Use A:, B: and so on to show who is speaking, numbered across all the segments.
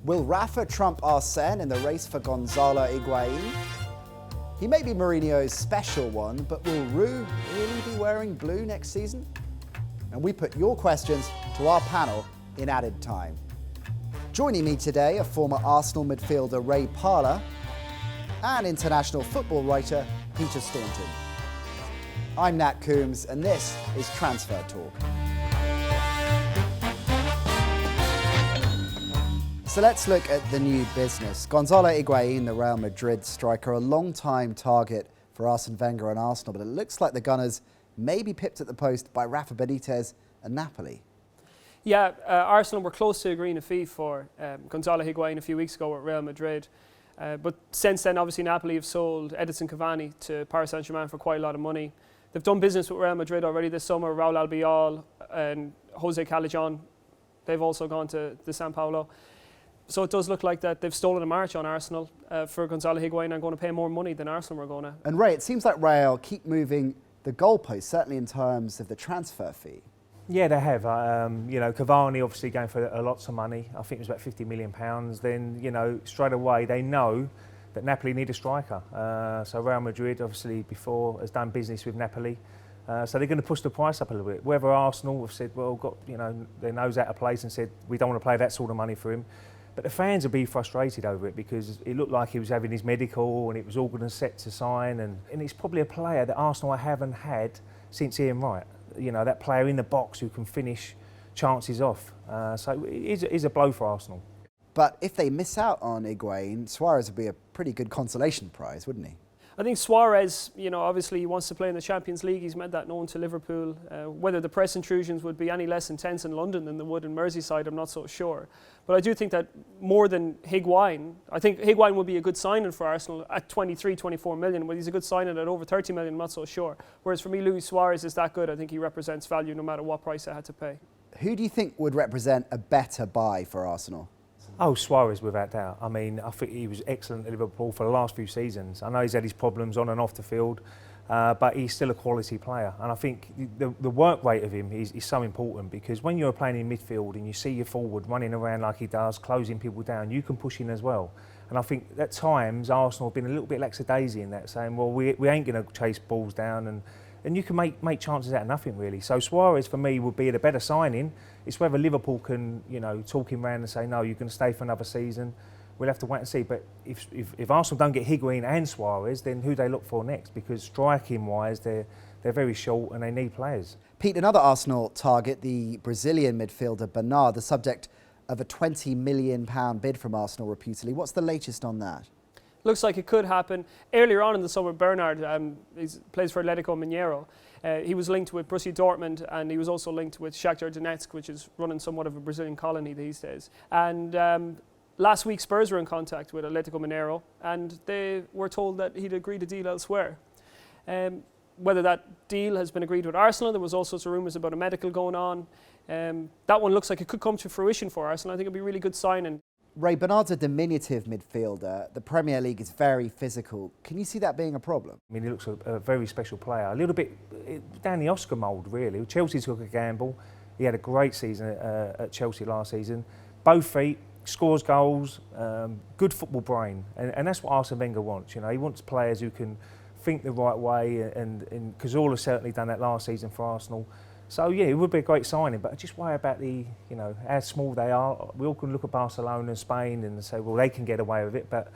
A: Will Rafa trump Arsene in the race for Gonzalo Higuain? He may be Mourinho's special one, but will Roux really be wearing blue next season? And we put your questions to our panel in added time. Joining me today are former Arsenal midfielder Ray Parlour and international football writer Peter Staunton. I'm Nat Coombs and this is Transfer Talk. So let's look at the new business. Gonzalo Higuain, the Real Madrid striker, a long-time target for Arsene Wenger and Arsenal, but it looks like the Gunners may be pipped at the post by Rafa Benitez and Napoli.
B: Yeah, Arsenal were close to agreeing a fee for Gonzalo Higuain a few weeks ago at Real Madrid. But since then, obviously, Napoli have sold Edinson Cavani to Paris Saint-Germain for quite a lot of money. They've done business with Real Madrid already this summer. Raul Albiol and Jose Callejon, they've also gone to San Paulo. So it does look like that they've stolen a march on Arsenal for Gonzalo Higuain and going to pay more money than Arsenal were going to.
A: And Ray, it seems like Real keep moving the goalposts, certainly in terms of the transfer fee.
C: Yeah, they have. Cavani obviously going for lots of money. I think it was about £50 million. Then, straight away they know that Napoli need a striker. So Real Madrid, obviously, before has done business with Napoli. So they're going to push the price up a little bit. Whether Arsenal have said, well, got their nose out of place and said, we don't want to pay that sort of money for him. But the fans will be frustrated over it because it looked like he was having his medical and it was all going to set to sign. And it's probably a player that Arsenal haven't had since Ian Wright. That player in the box who can finish chances off. So it is a blow for Arsenal.
A: But if they miss out on Higuain, Suarez would be a pretty good consolation prize, wouldn't he?
B: I think Suarez, obviously he wants to play in the Champions League. He's made that known to Liverpool. Whether the press intrusions would be any less intense in London than they would in Merseyside, I'm not so sure. But I do think that more than Higuain, I think Higuain would be a good signing for Arsenal at 23, 24 million. But he's a good signing at over 30 million, I'm not so sure. Whereas for me, Luis Suarez is that good. I think he represents value no matter what price I had to pay.
A: Who do you think would represent a better buy for Arsenal?
C: Oh, Suarez, without doubt. I mean, I think he was excellent at Liverpool for the last few seasons. I know he's had his problems on and off the field, but he's still a quality player. And I think the work rate of him is so important because when you're playing in midfield and you see your forward running around like he does, closing people down, you can push in as well. And I think at times Arsenal have been a little bit lackadaisy in that, saying, well, we ain't going to chase balls down and you can make chances out of nothing, really. So Suarez, for me, would be the better signing. It's whether Liverpool can, talk him round and say, no, you're going to stay for another season. We'll have to wait and see. But if Arsenal don't get Higuain and Suarez, then who they look for next? Because striking-wise, they're very short and they need players.
A: Pete, another Arsenal target, the Brazilian midfielder Bernard, the subject of a £20 million bid from Arsenal reputedly. What's the latest on that?
B: Looks like it could happen. Earlier on in the summer, Bernard plays for Atletico Mineiro. He was linked with Borussia Dortmund and he was also linked with Shakhtar Donetsk, which is running somewhat of a Brazilian colony these days. And last week, Spurs were in contact with Atletico Mineiro and they were told that he'd agreed a deal elsewhere. Whether that deal has been agreed with Arsenal, there was all sorts of rumours about a medical going on. That one looks like it could come to fruition for Arsenal. I think it'd be a really good signing.
A: Ray, Bernard's a diminutive midfielder. The Premier League is very physical. Can you see that being a problem?
C: I mean, he looks a very special player. A little bit down the Oscar mould, really. Chelsea took a gamble. He had a great season at Chelsea last season. Both feet, scores goals, good football brain. And that's what Arsene Wenger wants. He wants players who can think the right way. And Cazorla certainly done that last season for Arsenal. So, yeah, it would be a great signing, but I just worry about how small they are. We all can look at Barcelona and Spain and say, well, they can get away with it, but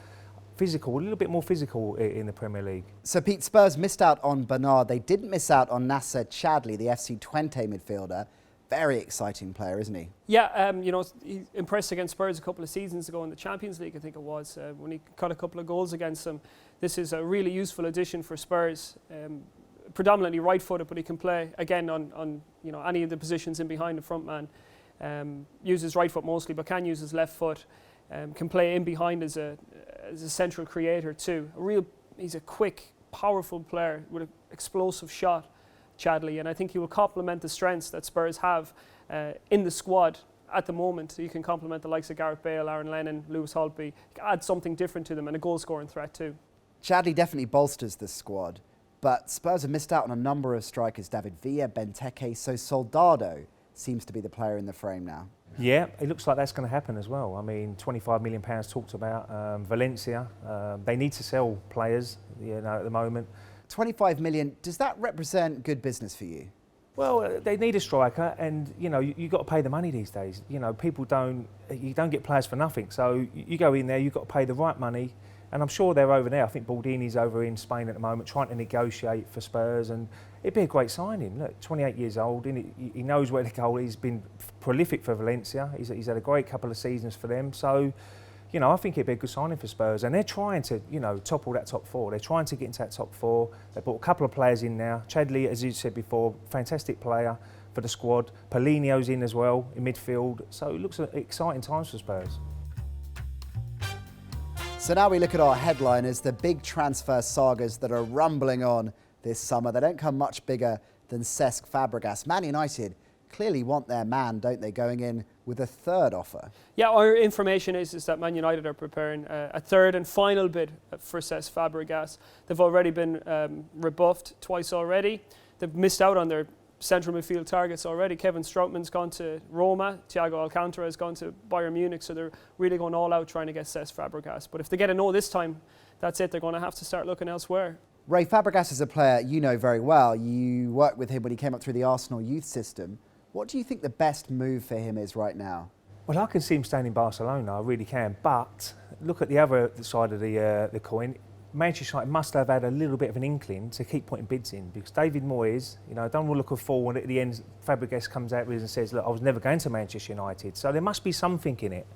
C: a little bit more physical in the Premier League.
A: So, Pete, Spurs missed out on Bernard. They didn't miss out on Nasser Chadli, the FC Twente midfielder. Very exciting player, isn't he?
B: Yeah, he impressed against Spurs a couple of seasons ago in the Champions League, I think it was, when he caught a couple of goals against them. This is a really useful addition for Spurs. Predominantly right-footed, but he can play again on any of the positions in behind the front man. Uses right foot mostly, but can use his left foot. Can play in behind as a central creator too. He's a quick, powerful player with an explosive shot, Chadli, and I think he will complement the strengths that Spurs have in the squad at the moment. You can complement the likes of Gareth Bale, Aaron Lennon, Lewis Holtby. Add something different to them and a goal-scoring threat too.
A: Chadli definitely bolsters this squad. But Spurs have missed out on a number of strikers, David Villa, Benteke, so Soldado seems to be the player in the frame now.
C: Yeah, it looks like that's going to happen as well. I mean, £25 million talked about. Valencia, they need to sell players, at the moment.
A: 25 million, does that represent good business for you?
C: Well, they need a striker, and you've got to pay the money these days. You don't get players for nothing. So you go in there, you've got to pay the right money, and I'm sure they're over there. I think Baldini's over in Spain at the moment, trying to negotiate for Spurs, and it'd be a great signing. Look, 28 years old, and he knows where to go. He's been prolific for Valencia. He's had a great couple of seasons for them. So, I think it'd be a good signing for Spurs, and they're trying to, topple that top four. They're trying to get into that top four. They brought a couple of players in now. Chadley, as you said before, fantastic player for the squad. Paulinho's in as well in midfield. So it looks like exciting times for Spurs.
A: So now we look at our headliners, the big transfer sagas that are rumbling on this summer. They don't come much bigger than Cesc Fàbregas. Man United clearly want their man, don't they, going in with a third offer?
B: Yeah, our information is that Man United are preparing a third and final bid for Cesc Fàbregas. They've already been rebuffed twice already. They've missed out on their central midfield targets already. Kevin Strootman's gone to Roma, Thiago Alcantara has gone to Bayern Munich, so they're really going all out trying to get Cesc Fàbregas. But if they get a no this time, that's it, they're going to have to start looking elsewhere.
A: Ray, Fabregas is a player you know very well. You worked with him when he came up through the Arsenal youth system. What do you think the best move for him is right now?
C: Well, I can see him staying in Barcelona, I really can. But look at the other side of the coin. Manchester United must have had a little bit of an inkling to keep putting bids in, because David Moyes, don't want to look a fool when at the end Fabregas comes out with and says, look, I was never going to Manchester United. So there must be something in it.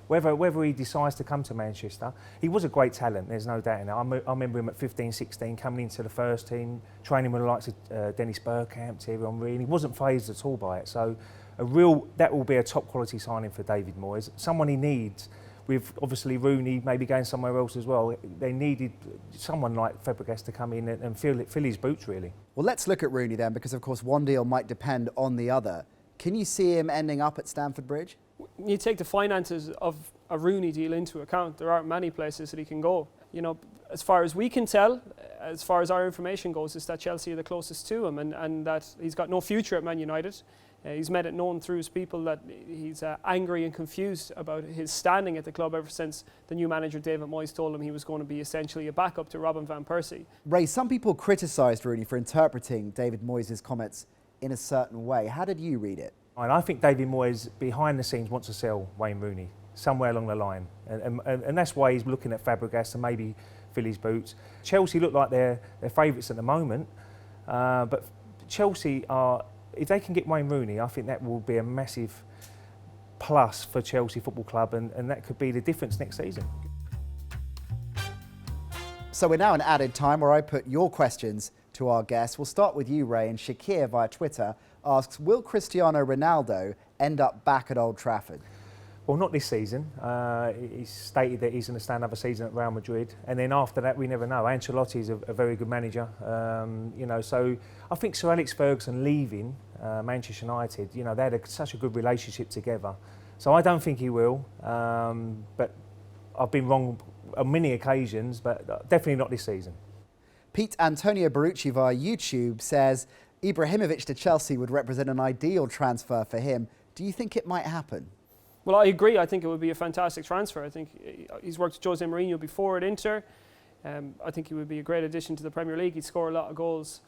C: Whether he decides to come to Manchester, he was a great talent, there's no doubt in that. I remember him at 15, 16, coming into the first team, training with the likes of Dennis Bergkamp, Thierry Henry, and he wasn't phased at all by it. So that will be a top quality signing for David Moyes, someone he needs. With obviously Rooney maybe going somewhere else as well, they needed someone like Fabregas to come in and fill his boots, really.
A: Well, let's look at Rooney then, because of course one deal might depend on the other. Can you see him ending up at Stamford Bridge?
B: You take the finances of a Rooney deal into account, there aren't many places that he can go. As far as we can tell, as far as our information goes, is that Chelsea are the closest to him, and that he's got no future at Man United. He's made it known through his people that he's angry and confused about his standing at the club ever since the new manager David Moyes told him he was going to be essentially a backup to Robin van Persie.
A: Ray, some people criticised Rooney for interpreting David Moyes' comments in a certain way. How did you read it?
C: And I think David Moyes, behind the scenes, wants to sell Wayne Rooney somewhere along the line. And that's why he's looking at Fabregas to maybe fill his boots. Chelsea look like they're favourites at the moment. But Chelsea are... If they can get Wayne Rooney, I think that will be a massive plus for Chelsea Football Club, and that could be the difference next season.
A: So we're now in added time where I put your questions to our guests. We'll start with you, Ray, and Shakir via Twitter asks, will Cristiano Ronaldo end up back at Old Trafford?
C: Well, not this season. He's stated that he's going to stay another season at Real Madrid, and then after that, we never know. Ancelotti's a very good manager, So I think Sir Alex Ferguson leaving Manchester United, they had such a good relationship together. So I don't think he will, but I've been wrong on many occasions, but definitely not this season.
A: Pete Antonio Barucci via YouTube says Ibrahimovic to Chelsea would represent an ideal transfer for him. Do you think it might happen?
B: Well, I agree. I think it would be a fantastic transfer. I think he's worked with Jose Mourinho before at Inter. I think he would be a great addition to the Premier League. He'd score a lot of goals.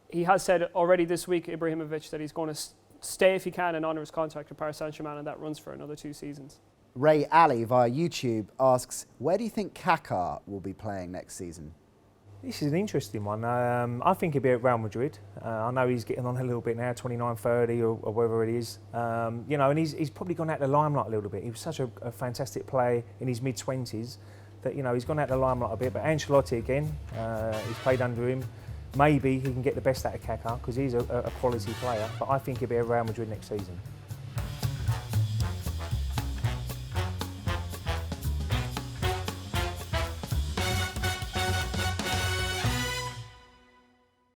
B: He has said already this week, Ibrahimovic, that he's going to stay if he can and honour his contract with Paris Saint-Germain, and that runs for another 2 seasons.
A: Ray Ali via YouTube asks, where do you think Kaká will be playing next season?
C: This is an interesting one. I think he'll be at Real Madrid. I know he's getting on a little bit now, 29, 30 or whatever it is. And he's probably gone out the limelight a little bit. He was such a fantastic player in his mid-20s that, he's gone out the limelight a bit. But Ancelotti again, he's played under him. Maybe he can get the best out of Kaká because he's a quality player. But I think he'll be at Real Madrid next season.